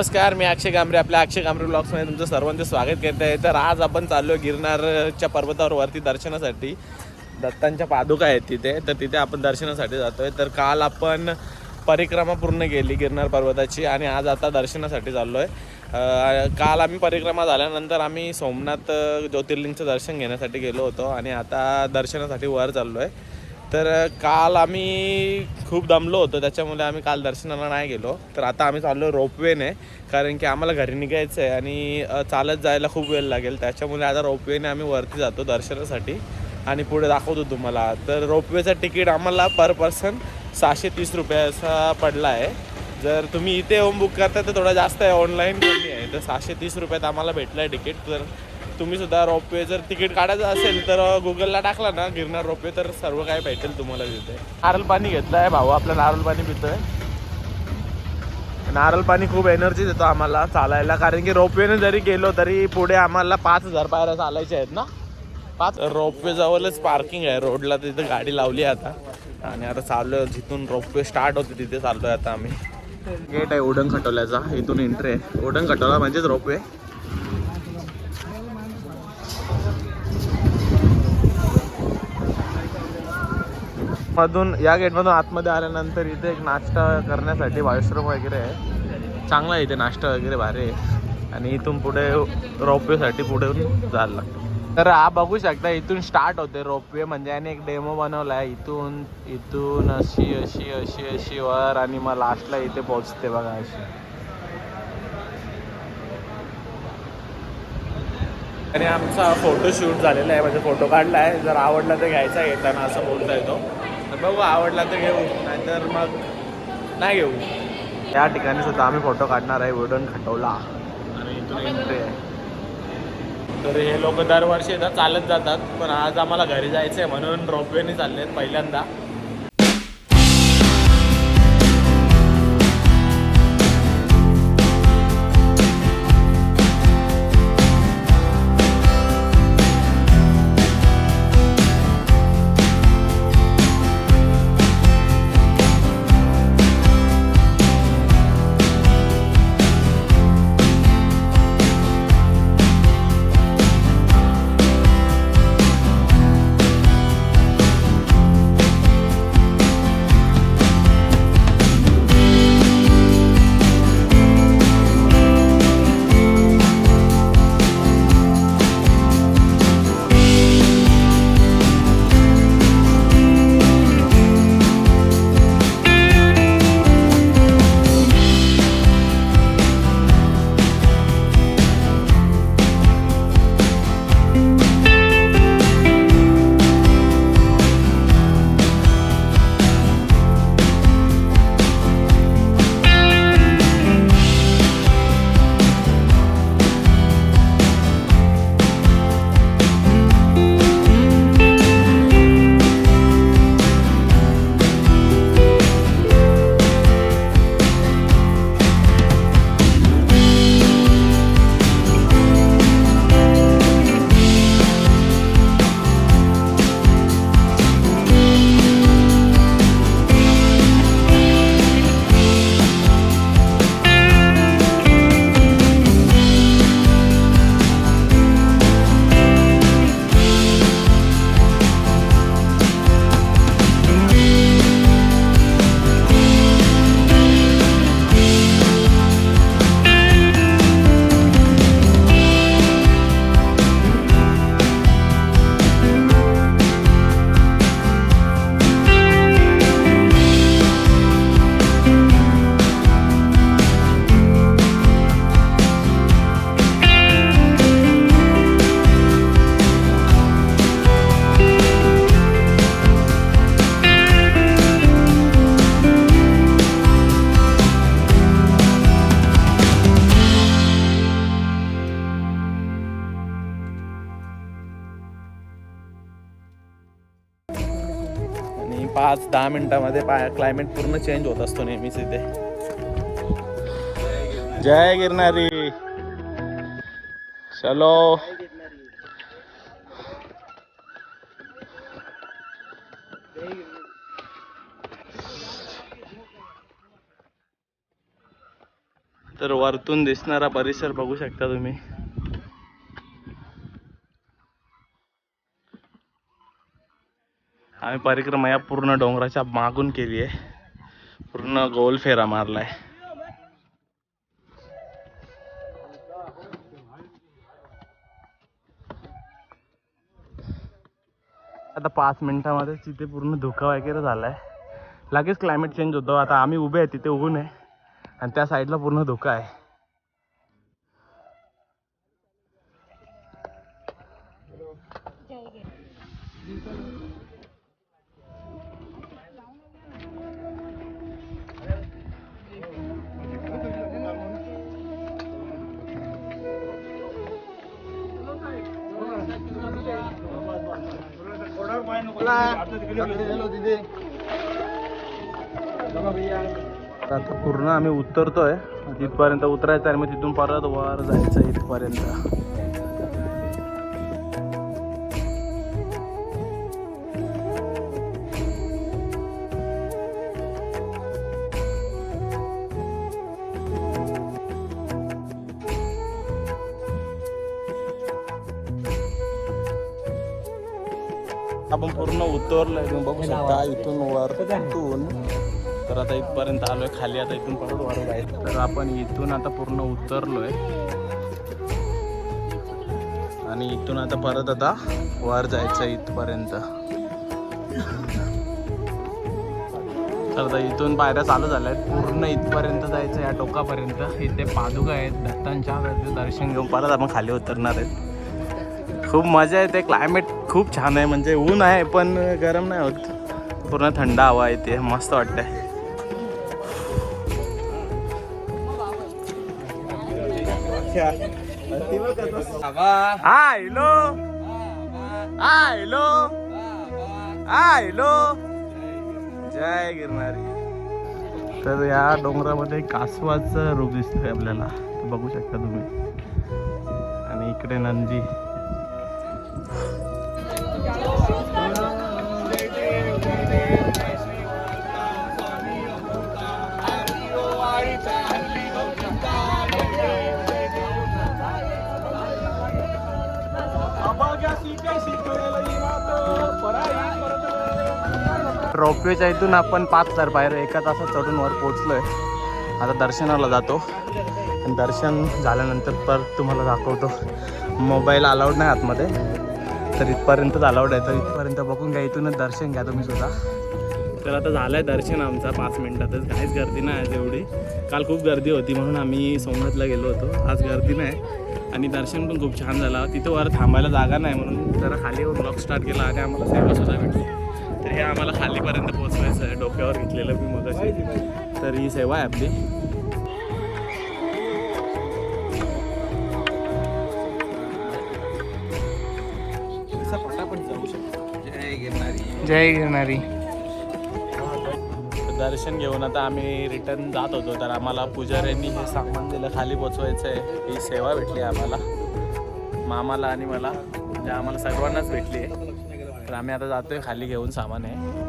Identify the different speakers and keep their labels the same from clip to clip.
Speaker 1: नमस्कार, मी अक्षय कांबरे. आपल्या अक्षय कांबरे ब्लॉग्समध्ये तुमचं सर्वांचं स्वागत करत आहे. तर आज आपण चाललो गिरनारच्या पर्वतावर वरती दर्शनासाठी. दत्तांच्या पादुका आहेत तिथे, तर तिथे आपण दर्शनासाठी जातो आहे. तर काल आपण परिक्रमा पूर्ण केली गिरनार पर्वताची आणि आज आता दर्शनासाठी चाललो आहे. काल आम्ही परिक्रमा झाल्यानंतर आम्ही सोमनाथ ज्योतिर्लिंगचं दर्शन घेण्यासाठी गेलो होतो आणि आता दर्शनासाठी वर चाललो आहे. तर काल आम्ही खूप दमलो होतो, त्याच्यामुळे आम्ही काल दर्शनाला नाही गेलो. तर आता आम्ही चाललो रोपवेने, कारण की आम्हाला घरी निघायचं आहे आणि चालत जायला खूप वेळ लागेल. त्याच्यामुळे आता रोपवेने आम्ही वरती जातो दर्शनासाठी आणि पुढे दाखवतो तुम्हाला. तर रोपवेचं तिकीट आम्हाला पर पर्सन 630 रुपये असा पडला आहे. जर तुम्ही इथे येऊन बुक करता तर थोडा जास्त आहे, ऑनलाईन कमी आहे. तर 630 रुपयात आम्हाला भेटलं आहे तिकीट. तर तुम्हीसुद्धा रोपवे जर तिकीट काढायचं असेल तर गुगलला टाकला ना गिरनार रोपवे, तर सर्व काय भेटेल तुम्हाला तिथे. नारळ पाणी घेतलं आहे भाऊ, आपलं नारळ पाणी पितोय. नारळ पाणी खूप एनर्जी देतो आम्हाला चालायला, कारण की रोपवेने जरी गेलो तरी पुढे आम्हाला 5000 पायऱ्या चालायच्या आहेत ना. रोपवे जवळच पार्किंग आहे रोडला, तिथे गाडी लावली आहे आता आणि आता चाललो आहे. जिथून रोपवे स्टार्ट होते तिथे चाललो आहे आता आम्ही. गेट आहे उडण खटोल्याचा, इथून एंट्री आहे. उडण खटोला म्हणजेच रोपवे. या गेटमधून आतमध्ये आल्यानंतर इथे एक नाश्ता करण्यासाठी वॉशरूम वगैरे आहे. चांगला आहे इथे, नाश्ता वगैरे भारी आहे. आणि इथून पुढे रोपवेसाठी पुढे जायला लागतं. तर हा बघू शकता, इथून स्टार्ट होते रोपवे. म्हणजे याने एक डेमो बनवला आहे. इथून अशी अशी अशी अशी वर आणि मग लास्टला इथे पोहोचते बघा अशी. आणि आमचा फोटोशूट झालेला आहे, म्हणजे फोटो काढला आहे. जर आवडला तर घ्यायचा घेताना असं बोलता येतो. तर बघू, आवडला तर घेऊ, नाहीतर मग नाही घेऊ. या ठिकाणी सुद्धा आम्ही फोटो काढणार आहे, उडण खटोला. आणि इथून एंट्री आहे. तर हे लोक दरवर्षी येतात, चालत जातात. पण आज आम्हाला घरी जायचं आहे म्हणून रोपवेने चालले आहेत पहिल्यांदा. आणि 5-10 मिनिटांमध्ये क्लायमेट पूर्ण चेंज होत असतो नेहमीच इथे. जय गिरनारी. चलो. तर वरतून दिसणारा परिसर बघू शकता तुम्ही. आम्ही परिक्रमा या पूर्ण डोंगराच्या मागून केली आहे. पूर्ण गोल फेरा मारलाय. आता 5 मिनिटामध्ये तिथे पूर्ण धुका वगैरे झालाय. लगेच क्लायमेट चेंज होतो. आता आम्ही उभे आहे तिथे ऊन आहे आणि त्या साईडला पूर्ण धुका आहे. आता पूर्ण आम्ही उतरतोय. तिथपर्यंत उतरायचं आणि मग तिथून परत वर जायचं इथपर्यंत. आपण पूर्ण उतरलोय, तुम्ही बघू शकता इथून वरतून. तर आता इथपर्यंत आलोय खाली. आता इथून परत वर जायचं. तर आपण इथून आता पूर्ण उतरलोय आणि इथून आता परत आता वर जायचं इथपर्यंत. तर आता इथून पायऱ्या चालू झाल्या आहेत. पूर्ण इथपर्यंत जायचं या टोकापर्यंत. इथे पादुका आहेत दत्तांच्या. दर्शन घेऊन परत आपण खाली उतरणार आहेत. खूप मजा येते. क्लायमेट खूप छान आहे. म्हणजे ऊन आहे पण गरम नाही होत. पूर्ण थंड हवा येते. मस्त वाटतंय. आयलो आयलो आयलो जय गिरणारी. तर या डोंगरामध्ये कासवाचं रूप दिसतंय आपल्याला, बघू शकता तुम्ही. आणि इकडे नंदी. रोपवेच्या इथून आपण 5,000 पायऱ्या एका तासात चढून वर पोहोचलोय. आता दर्शनाला जातो आणि दर्शन झाल्यानंतर परत तुम्हाला दाखवतो. मोबाईल अलाउड नाही आतमध्ये, तर इथपर्यंतच अलाउड आहे. तर इथपर्यंत बघून घ्या. इथूनच दर्शन घ्या तुम्ही सुद्धा. तर आता झालं आहे दर्शन आमचा 5 मिनिटातच. काहीच गर्दी नाही आज एवढी. काल खूप गर्दी होती म्हणून आम्ही सोमनाथला गेलो होतो. आज गर्दी नाही आणि दर्शन पण खूप छान झालं. तिथं वर थांबायला जागा नाही म्हणून जरा खाली येऊन ब्लॉग स्टार्ट केला आणि आम्हाला सेवासुद्धा भेटली. तर हे आम्हाला खालीपर्यंत पोहोचवायचं आहे. डोक्यावर घेतलेलं मी मगाशी. तर ही सेवा आहे आपली. जय गिरणारी. दर्शन घेऊन आता आम्ही रिटर्न जात होतो. तर आम्हाला पुजाऱ्यांनी हे सामान दिलं खाली पोचवायचं आहे. ही सेवा भेटली आम्हाला, मामाला आणि मला. म्हणजे आम्हाला सर्वांनाच भेटली आहे. तर आम्ही आता जातोय खाली घेऊन सामान आहे.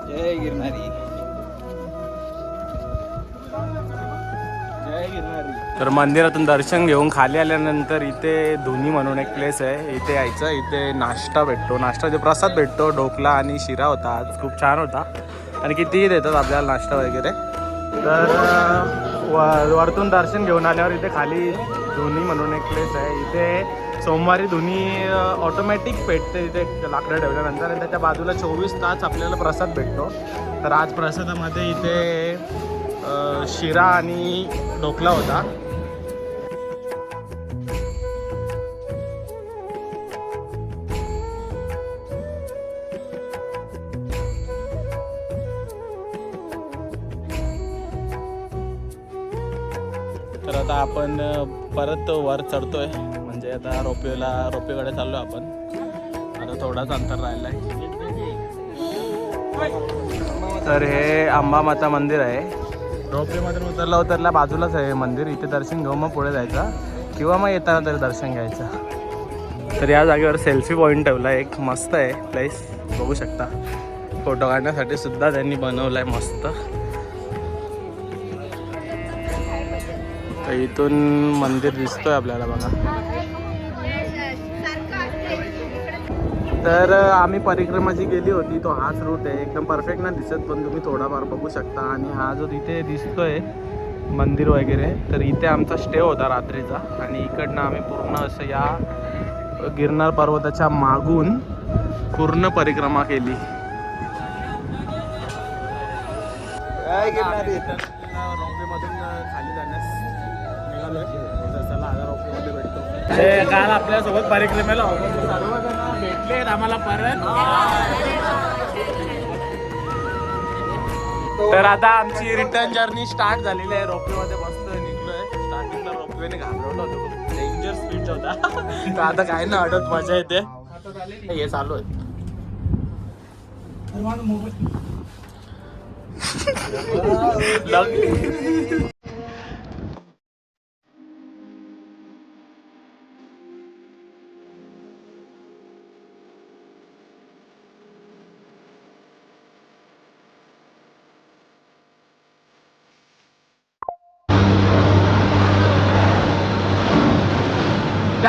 Speaker 1: जय गिरणारी. तर मंदिरातून दर्शन घेऊन खाली आल्यानंतर इथे धुनी म्हणून एक प्लेस आहे. इथे यायचं. इथे नाश्ता भेटतो. नाश्ता प्रसाद भेटतो. ढोकला आणि शिरा होता आज. खूप छान होता आणि कितीही देतात आपल्याला नाश्ता वगैरे. तर वरतून दर्शन घेऊन आल्यावर इथे खाली धुनी म्हणून एक प्लेस आहे. इथे सोमवारी धुनी ऑटोमॅटिक पेटते इथे लाकडं ठेवल्यानंतर. आणि त्याच्या बाजूला 24 तास आपल्याला प्रसाद भेटतो. तर आज प्रसादामध्ये इथे शिरा आणि ढोकला होता. तर आता आपण परत वर चढतोय. म्हणजे आता रोपवेकडे चाललो आपण. आता थोडाच अंतर राहिला आहे. तर हे अंबामाता मंदिर आहे. रोपवेमधून उतरल्या बाजूलाच आहे मंदिर, इथे दर्शन घेऊन मग पुढे जायचं किंवा मग येताना तरी दर्शन घ्यायचं. तर या जागेवर सेल्फी पॉईंट ठेवला एक, मस्त आहे प्लेस, बघू शकता. फोटो काढण्यासाठी सुद्धा त्यांनी बनवलं आहे मस्त. तर इथून मंदिर दिसतोय आपल्याला बघा. तर आम्ही परिक्रमा जी केली होती तो हाच रूट आहे, एकदम परफेक्ट नाही दिसत पण तुम्ही थोडाफार बघू शकता. आणि हा जो तिथे दिसतोय मंदिर वगैरे, तर इथे आमचा स्टे होता रात्रीचा. आणि इकडनं आम्ही पूर्ण असं या गिरनार पर्वताच्या मागून पूर्ण परिक्रमा केली. रोपवेमधून खाली जाण्यास निघालोय. चला आता रोपवेमध्ये भेटतो. काल आपल्यासोबत परिक्रमेला सर्वजण भेटलेत आम्हाला परत. तर आता आमची रिटर्न जर्नी स्टार्ट झालेली आहे. रोपवेमध्ये मस्त निघलोय. स्टार्टिंगला रोपवेने घाबरवलं होतं, खूप डेंजर स्पीड होता. तर आता काय ना अडत मजा येते. हे चालू आहे.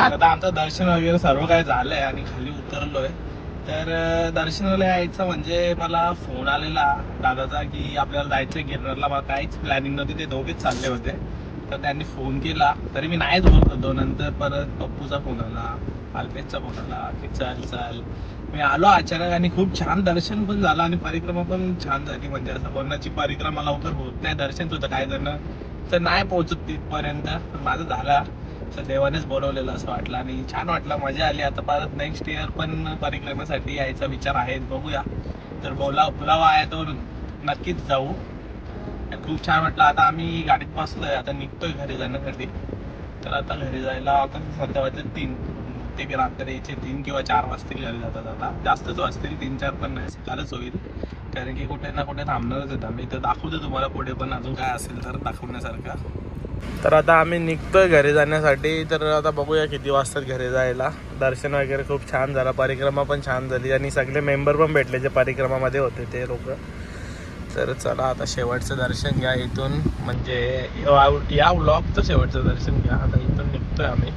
Speaker 1: आता आमचं दर्शन वगैरे सर्व काय झालंय आणि खाली उतरलोय. तर दर्शनाला यायचं म्हणजे मला फोन आलेला दादाचा की आपल्याला जायचं गिरनारला. मला काहीच प्लॅनिंग नव्हती, ते दोघेच चालले होते. तर त्यांनी फोन केला तरी मी नाहीच बोलत होतो. नंतर परत पप्पूचा फोन आला, अल्पेशचा फोन आला की चल चल. मी आलो अचानक आणि खूप छान दर्शन पण झालं आणि परिक्रमा पण छान झाली. म्हणजे असं कोणाची परिक्रमा लवकर होत नाही, दर्शन होतं काय जण तर नाही पोहोचत तिथपर्यंत, माझं झाला. तर देवानेच बोलवलेलं असं वाटलं आणि छान वाटलं, मजा आली. आता परत नेक्स्ट इयर पण परिक्रमेसाठी यायचा विचार आहे, बघूया. तर बोलावा आहे तो नक्कीच जाऊ. खूप छान वाटलं. आता आम्ही गाडीत बसलोय, आता निघतोय घरी जाण्यासाठी. तर आता घरी जायला आता सध्या वाजले 3, ते रात्रीचे 3 किंवा 4 वाजतील घरी जातात. आता जास्तच वाजतील, 3-4 पण नाही, सकाळच होईल. कारण की कुठे ना कुठे थांबणारच आहेत आम्ही. तर दाखवतो तुम्हाला पुढे पण अजून काय असेल तर दाखवण्यासारखं. तर आता आम्ही निघतोय घरी जाण्यासाठी. तर आता बघूया किती वाजतात घरी जायला. दर्शन वगैरे खूप छान झालं, परिक्रमा पण छान झाली आणि सगळे मेंबर पण भेटले जे परिक्रमामध्ये होते ते लोक. तर चला आता शेवटचं दर्शन घ्या इथून, म्हणजे या व्लॉगचं शेवटचं दर्शन घ्या. आता इथून निघतोय आम्ही.